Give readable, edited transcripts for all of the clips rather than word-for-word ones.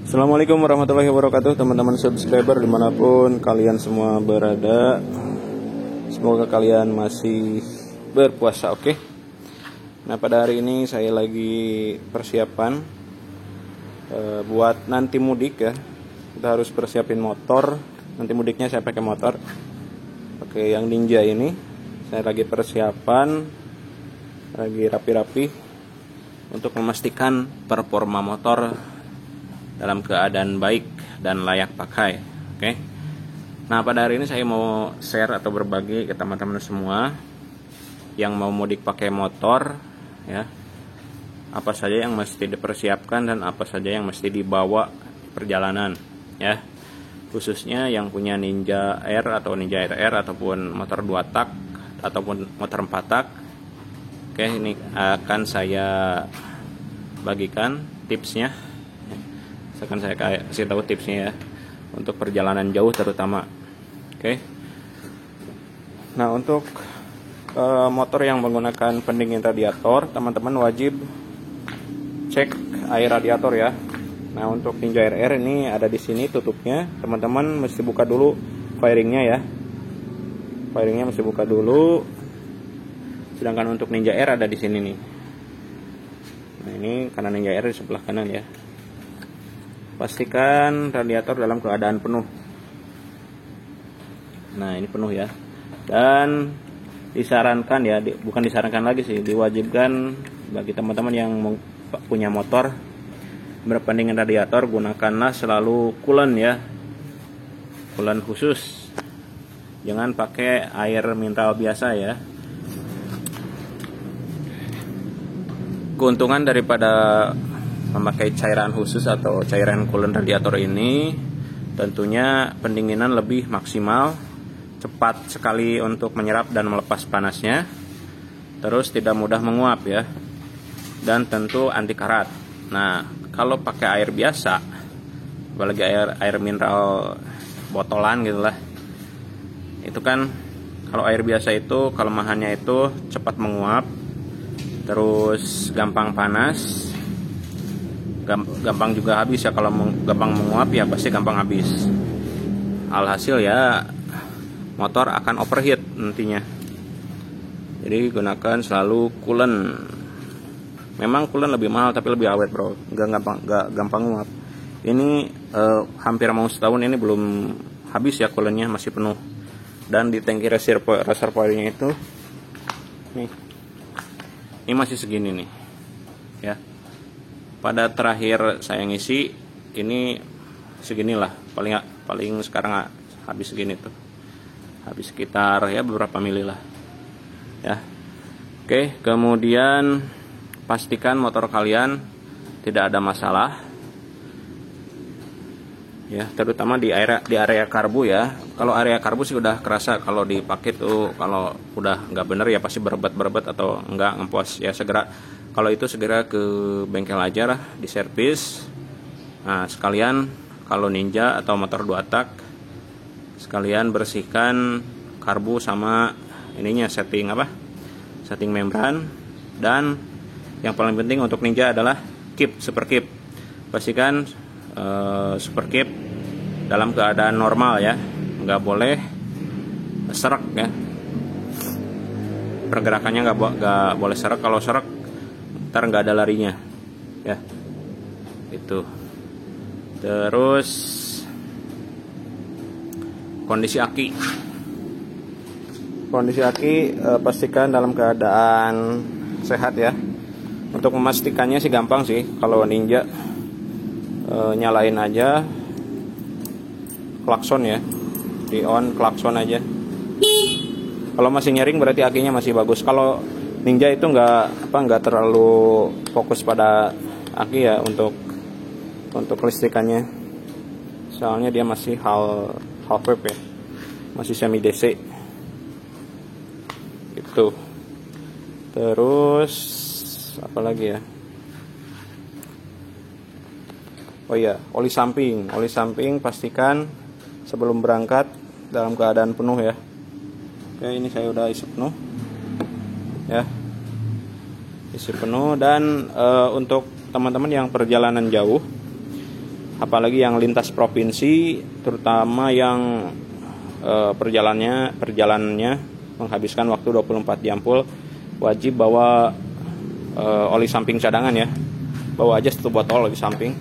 Assalamualaikum warahmatullahi wabarakatuh, teman-teman subscriber dimanapun kalian semua berada. Semoga kalian masih berpuasa, oke? Nah, pada hari ini saya lagi persiapan buat nanti mudik ya. Kita harus persiapin motor. Nanti mudiknya saya pakai motor, pakai yang Ninja ini. Saya lagi persiapan, lagi rapi-rapi untuk memastikan performa motor dalam keadaan baik dan layak pakai. Oke. Nah, pada hari ini saya mau share atau berbagi ke teman-teman semua yang mau mudik pakai motor ya. Apa saja yang mesti dipersiapkan dan apa saja yang mesti dibawa perjalanan ya. Khususnya yang punya Ninja R atau Ninja RR ataupun motor 2 tak ataupun motor 4 tak. Oke, ini akan saya bagikan tipsnya. Akan saya kasih tahu tipsnya ya untuk perjalanan jauh terutama. Oke. Nah, untuk motor yang menggunakan pendingin radiator, teman-teman wajib cek air radiator ya. Nah, untuk Ninja RR ini ada di sini tutupnya. Teman-teman mesti buka dulu fairingnya ya. Fairingnya mesti buka dulu. Sedangkan untuk Ninja R ada di sini nih. Nah, ini karena Ninja R di sebelah kanan ya. Pastikan radiator dalam keadaan penuh. Nah, ini penuh ya. Dan disarankan ya, bukan disarankan lagi sih, diwajibkan bagi teman-teman yang punya motor berpendingin radiator, gunakanlah selalu coolant ya. Coolant khusus. Jangan pakai air mineral biasa ya. Keuntungan daripada memakai cairan khusus atau cairan coolant radiator ini, tentunya pendinginan lebih maksimal, cepat sekali untuk menyerap dan melepas panasnya, terus tidak mudah menguap ya, dan tentu anti karat. Nah, kalau pakai air biasa, apalagi air mineral botolan gitulah, itu kan kalau air biasa itu kelemahannya itu cepat menguap, terus gampang panas, gampang juga habis ya. Kalau gampang menguap ya pasti gampang habis. Alhasil ya motor akan overheat nantinya. Jadi gunakan selalu coolant. Memang coolant lebih mahal tapi lebih awet bro, gak gampang menguap. Ini hampir mau setahun ini belum habis ya coolantnya, masih penuh. Dan di tangki reservoirnya itu nih, ini masih segini nih ya. Pada terakhir saya ngisi ini seginilah, paling sekarang habis segini tuh, habis sekitar ya beberapa mili lah ya. Oke, kemudian pastikan motor kalian tidak ada masalah ya, terutama di area karbu ya. Kalau area karbu sih udah kerasa kalau dipakai tuh, kalau udah nggak bener ya pasti berebet atau nggak ngempos ya. Kalau itu segera ke bengkel aja lah, di servis. Nah, sekalian kalau Ninja atau motor 2 tak, sekalian bersihkan karbu sama ininya, setting membran. Dan yang paling penting untuk Ninja adalah super keep. Pastikan super keep dalam keadaan normal ya, nggak boleh serak ya. Pergerakannya nggak boleh serak. Kalau serak ntar nggak ada larinya ya. Itu terus kondisi aki pastikan dalam keadaan sehat ya. Untuk memastikannya sih gampang sih. Kalau Ninja nyalain aja klakson ya, di on klakson aja. Kalau masih nyering berarti akinya masih bagus. Kalau Ninja itu nggak terlalu fokus pada aki ya untuk listrikannya. Soalnya dia masih half wave ya, masih semi DC. Gitu. Terus apa lagi ya? Oh iya, oli samping pastikan sebelum berangkat dalam keadaan penuh ya. Oke, ini saya udah isi penuh ya, isi penuh. Dan untuk teman-teman yang perjalanan jauh apalagi yang lintas provinsi, terutama yang perjalanannya menghabiskan waktu 24 jam full, wajib bawa oli samping cadangan ya. Bawa aja 1 botol oli samping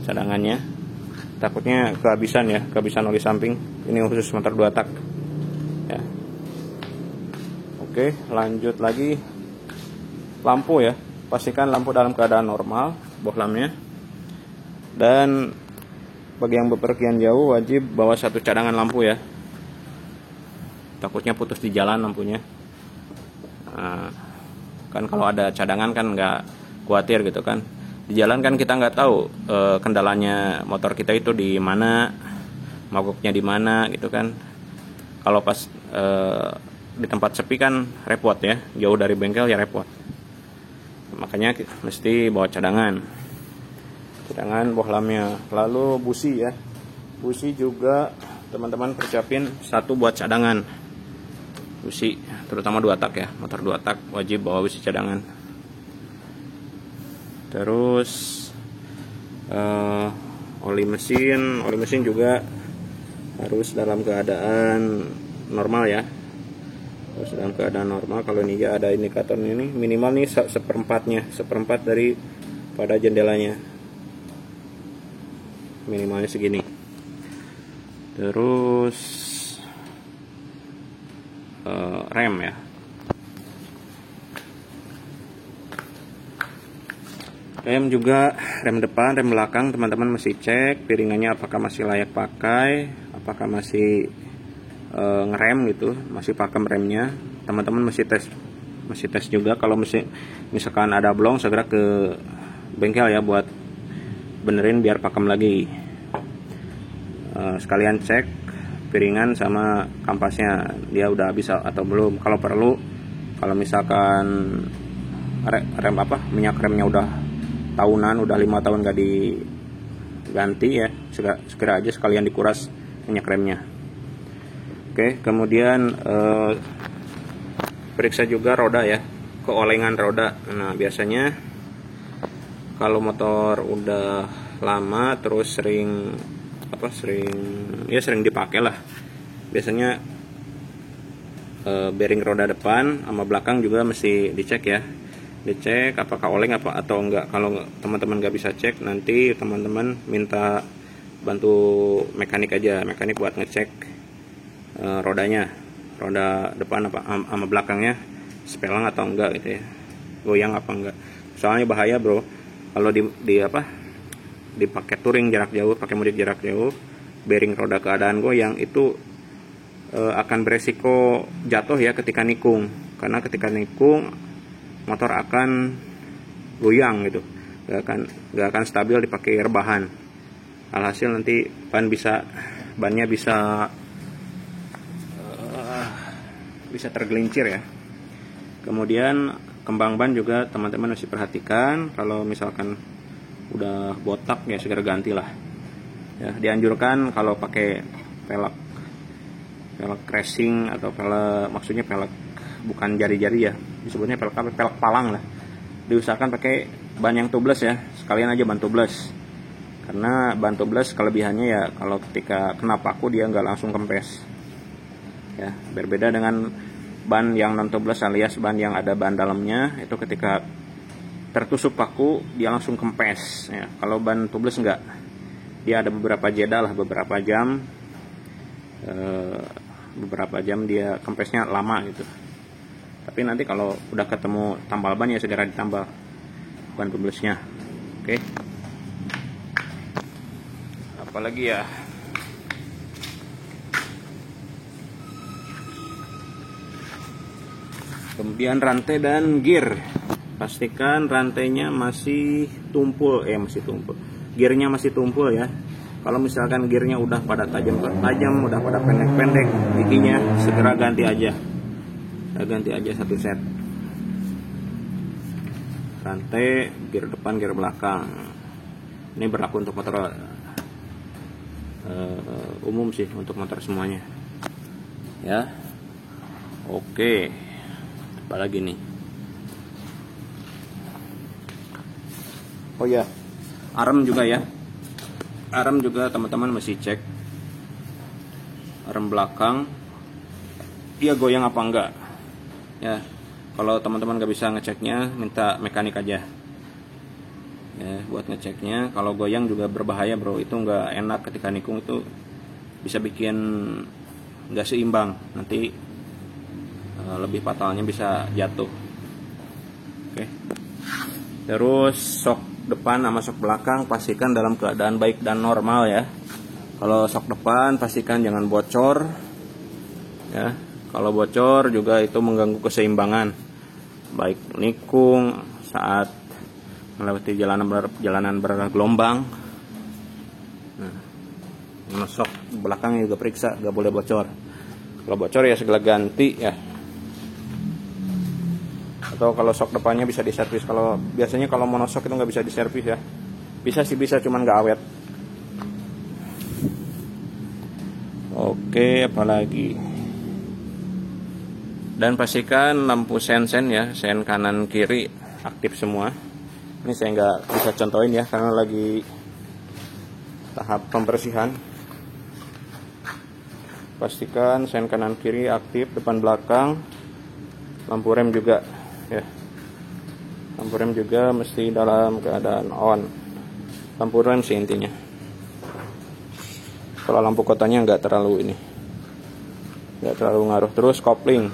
cadangannya, takutnya kehabisan oli samping. Ini khusus motor 2 tak ya. Oke, lanjut lagi. Lampu ya, pastikan lampu dalam keadaan normal bohlamnya. Dan bagi yang bepergian jauh wajib bawa 1 cadangan lampu ya, takutnya putus di jalan lampunya. Nah, kan kalau ada cadangan kan nggak khawatir gitu kan. Di jalan kan kita nggak tahu kendalanya motor kita itu di mana, mogoknya di mana gitu kan. Kalau pas di tempat sepi kan repot ya, jauh dari bengkel ya repot. Makanya mesti bawa cadangan bohlamnya. Lalu busi ya, busi juga teman-teman persiapin 1 buat cadangan busi, terutama 2 tak ya, motor 2 tak wajib bawa busi cadangan. Terus oli mesin juga harus dalam keadaan normal ya, harus dalam keadaan normal. Kalau ini ya ada indikator ini, minimal nih seperempat dari pada jendelanya, minimalnya segini. Terus rem ya, rem juga, rem depan, rem belakang teman-teman mesti cek piringannya apakah masih layak pakai, apakah masih ngerem gitu, masih pakem remnya. Teman-teman mesti tes juga. Kalau misalkan ada blong, segera ke bengkel ya buat benerin biar pakem lagi. Sekalian cek piringan sama kampasnya, dia udah bisa atau belum. Kalau perlu, kalau misalkan minyak remnya udah tahunan, udah 5 tahun gak diganti ya, segera aja sekalian dikuras minyak remnya. Oke, kemudian periksa juga roda ya, keolengan roda. Nah, biasanya kalau motor udah lama terus sering dipakai lah, biasanya bearing roda depan sama belakang juga mesti dicek ya, dicek apakah oleng atau enggak. Kalau teman-teman nggak bisa cek, nanti teman-teman minta bantu mekanik aja, mekanik buat ngecek rodanya, roda depan sama belakangnya sepelang atau enggak gitu ya, goyang apa enggak. Soalnya bahaya bro, kalau dipakai touring jarak jauh, pakai mudik jarak jauh, bearing roda keadaan goyang itu akan beresiko jatuh ya ketika nikung. Karena ketika nikung motor akan goyang gitu, gak akan stabil dipakai rebahan. Alhasil nanti bannya bisa tergelincir ya. Kemudian kembang ban juga teman-teman harus perhatikan. Kalau misalkan udah botak ya segera gantilah ya. Dianjurkan kalau pakai pelek racing atau maksudnya pelek bukan jari-jari ya, disebutnya pelek palang lah, diusahakan pakai ban yang tubeless ya, sekalian aja ban tubeless. Karena ban tubeless kelebihannya ya, kalau ketika kena paku dia nggak langsung kempes ya, berbeda dengan ban yang non tubeless alias ban yang ada ban dalamnya. Itu ketika tertusuk paku dia langsung kempes ya. Kalau ban tubeless enggak, dia ada beberapa jeda lah, beberapa jam dia kempesnya lama gitu. Tapi nanti kalau udah ketemu tambal ban ya segera ditambal ban tubelessnya. Oke. Apalagi ya, kemudian rantai dan gear, pastikan rantainya masih tumpul, gearnya masih tumpul ya. Kalau misalkan gearnya udah pada tajam, udah pada pendek giginya, segera ganti aja 1 set rantai, gear depan, gear belakang. Ini berlaku untuk motor umum sih, untuk motor semuanya ya. Oke, apalagi nih, oh ya, arem juga ya, Arem juga teman-teman mesti cek arem belakang dia goyang apa enggak ya. Kalau teman-teman nggak bisa ngeceknya, minta mekanik aja ya buat ngeceknya. Kalau goyang juga berbahaya bro, itu nggak enak ketika nikung, itu bisa bikin nggak seimbang, nanti lebih fatalnya bisa jatuh. Oke. Terus sok depan sama sok belakang pastikan dalam keadaan baik dan normal ya. Kalau sok depan pastikan jangan bocor ya. Kalau bocor juga itu mengganggu keseimbangan baik nikung saat melewati jalanan bergelombang. Nah, sok belakangnya juga periksa, gak boleh bocor. Kalau bocor ya segera ganti ya. Atau kalau sok depannya bisa diservis. Kalau biasanya kalau monosok itu nggak bisa diservis ya. Bisa sih bisa, cuman nggak awet. Oke, apalagi. Dan pastikan lampu sen ya, sen kanan kiri aktif semua. Ini saya nggak bisa contohin ya karena lagi tahap pembersihan. Pastikan sen kanan kiri aktif, depan belakang. Lampu rem juga ya. Lampu rem juga mesti dalam keadaan on. Lampu rem sih intinya. Kalau lampu kotanya nggak terlalu ngaruh. Terus kopling.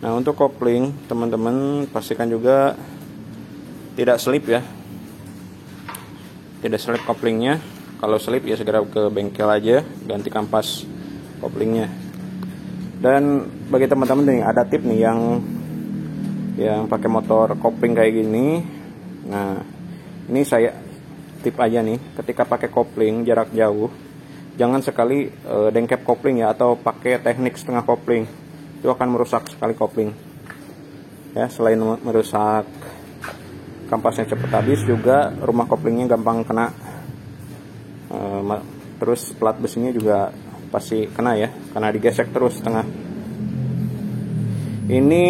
Nah, untuk kopling teman-teman pastikan juga tidak selip ya. Tidak selip koplingnya. Kalau selip ya segera ke bengkel aja, ganti kampas koplingnya. Dan bagi teman-teman nih ada tip nih yang pakai motor kopling kayak gini. Nah, ini saya tip aja nih, ketika pakai kopling jarak jauh jangan sekali dengkep kopling ya, atau pakai teknik setengah kopling. Itu akan merusak sekali kopling ya. Selain merusak kampasnya cepat habis, juga rumah koplingnya gampang kena. Terus plat besinya juga pasti kena ya, karena digesek terus setengah. Ini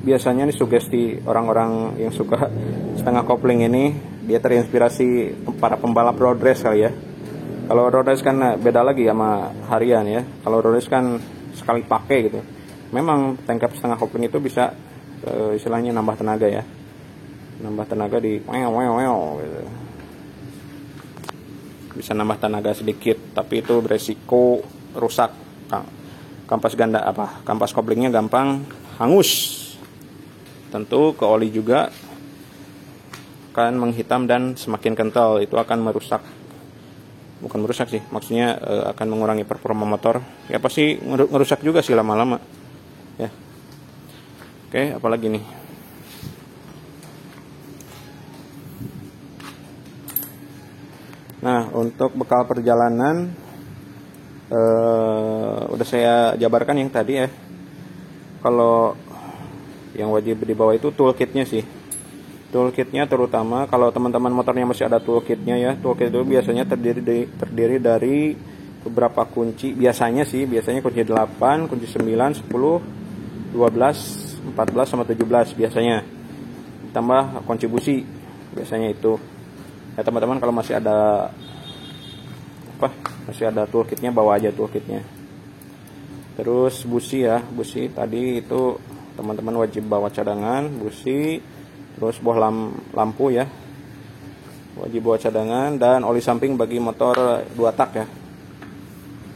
biasanya nih sugesti orang-orang yang suka setengah kopling ini, dia terinspirasi para pembalap road race kali ya. Kalau road race kan beda lagi sama harian ya. Kalau road race kan sekali pakai gitu. Memang tangkap setengah kopling itu bisa istilahnya nambah tenaga ya. Nambah tenaga di gitu. Bisa nambah tenaga sedikit, tapi itu beresiko rusak. Kampas koplingnya gampang hangus. Tentu ke oli juga akan menghitam dan semakin kental, itu akan merusak. Bukan merusak sih, maksudnya akan mengurangi performa motor. Ya pasti merusak juga sih lama-lama. Ya. Oke, apalagi nih? Nah, untuk bekal perjalanan udah saya jabarkan yang tadi ya. Kalau yang wajib dibawa itu toolkitnya sih. Toolkitnya terutama kalau teman-teman motornya masih ada toolkitnya ya. Toolkit itu biasanya terdiri dari beberapa kunci. Biasanya kunci 8, kunci 9, 10, 12, 14 sama 17 biasanya. Tambah kunci busi biasanya itu. Ya teman-teman kalau masih ada toolkitnya, bawa aja toolkitnya. Terus busi ya, busi tadi itu teman-teman wajib bawa cadangan, busi, terus buah lampu ya, wajib bawa cadangan, dan oli samping bagi motor 2 tak ya,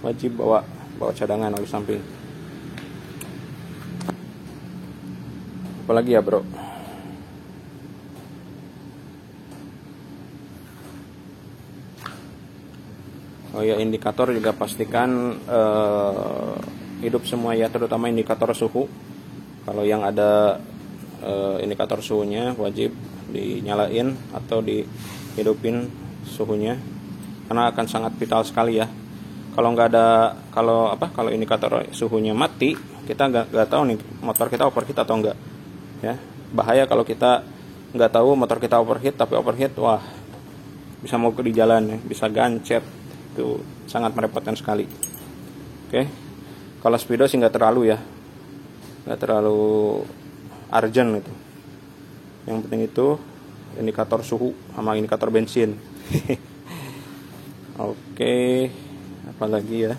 wajib bawa cadangan oli samping. Apalagi ya bro? Oh ya, indikator juga pastikan hidup semua ya, terutama indikator suhu. Kalau yang ada indikator suhunya wajib dinyalain atau dihidupin suhunya, karena akan sangat vital sekali ya. Kalau nggak ada, kalau indikator suhunya mati, kita nggak tahu nih motor kita overheat atau enggak ya. Bahaya kalau kita nggak tahu motor kita overheat, tapi overheat, wah bisa mogok di jalan ya, bisa gancet, itu sangat merepotkan sekali. Oke, kalau speedo sih nggak terlalu ya, nggak terlalu urgent itu. Yang penting itu indikator suhu sama indikator bensin. Oke, apalagi ya?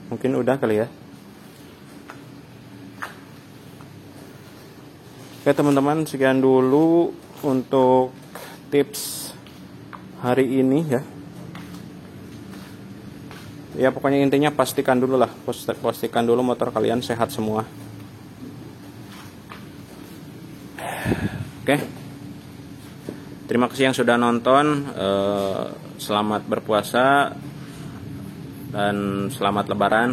Mungkin udah kali ya. Oke teman-teman, sekian dulu untuk tips hari ini ya. Ya pokoknya intinya pastikan dulu lah, pastikan dulu motor kalian sehat semua. Oke, terima kasih yang sudah nonton. Selamat berpuasa dan selamat lebaran.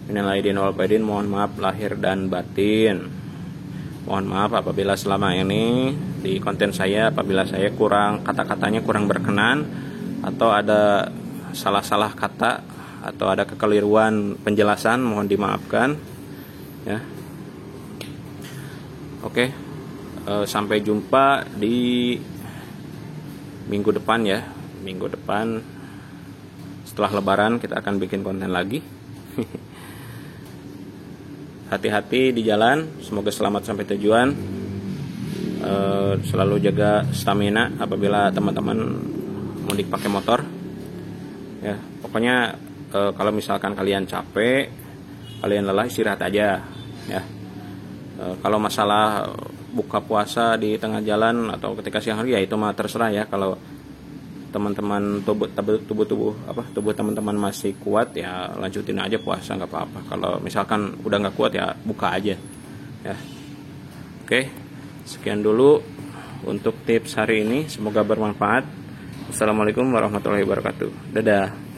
Minal aidin wal faizin, mohon maaf lahir dan batin. Mohon maaf apabila selama ini di konten saya apabila saya kata-katanya kurang berkenan atau ada salah-salah kata atau ada kekeliruan penjelasan, mohon dimaafkan ya. Oke, sampai jumpa di minggu depan ya. Minggu depan setelah lebaran kita akan bikin konten lagi. Hati-hati di jalan, semoga selamat sampai tujuan. Selalu jaga stamina apabila teman-teman mudik pakai motor. Ya, pokoknya kalau misalkan kalian capek, kalian lelah, istirahat aja. Ya, kalau masalah buka puasa di tengah jalan atau ketika siang hari ya itu mah terserah ya. Kalau teman-teman tubuh teman-teman masih kuat ya lanjutin aja puasa, nggak apa-apa. Kalau misalkan udah nggak kuat ya buka aja ya. Oke, sekian dulu untuk tips hari ini, semoga bermanfaat. Assalamualaikum warahmatullahi wabarakatuh. Dadah.